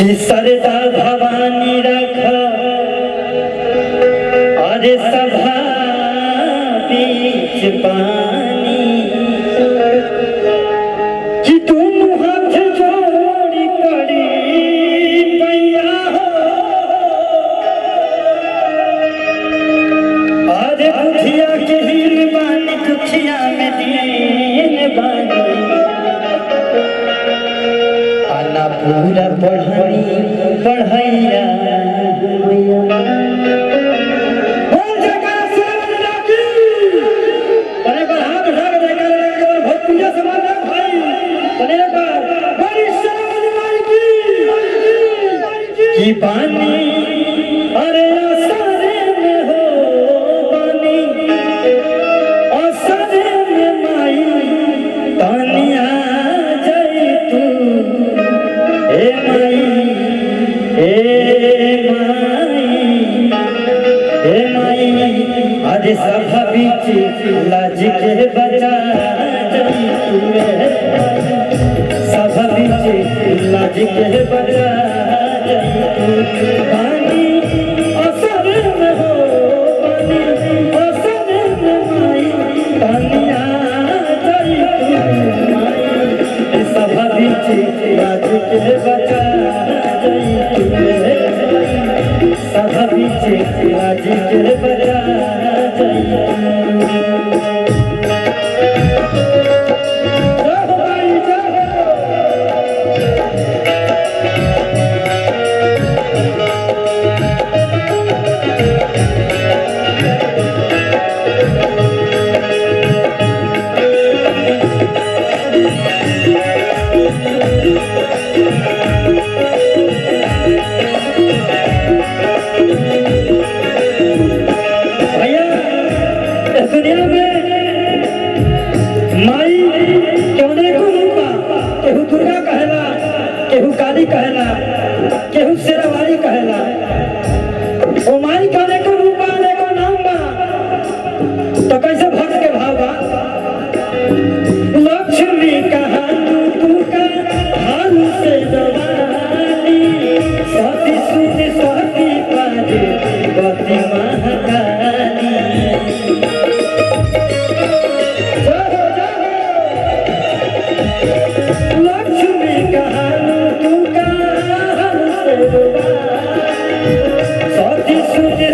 कि सरदा भवानी रख अरे सभा बीच पानी कि तुम हाथ जोड़ी पड़ी पैया हो अरे बुधिया के हीन बानी दुखिया में दीन बानी आना पूरा पढ़ैया की पानी अरे असरे में हो पानी असरे में माई पानी आ जाई तू ए माई अरे सभा बीच लाज के बचा जाई तू सभा बीच लाज के बचा पानी असर में हो पानी असर में माई पानी आ जाई तू सभा बीच लाज के बचा जाई तू सभा बीच लाज के बचा जाई दुनिया में माई केवने को रूपा केहू दुर्गा कहला केहू काली कहला केहू शेरावाली कहला ओ माई केवने को रूपा ने को नाम बा तो कैसे भक्त के भाव बा लक्ष्मी कहानी तू का हाल से जवानी सती सुती सती पाजे गति महाकाली लक्ष्मी कहानी तू का सती सुती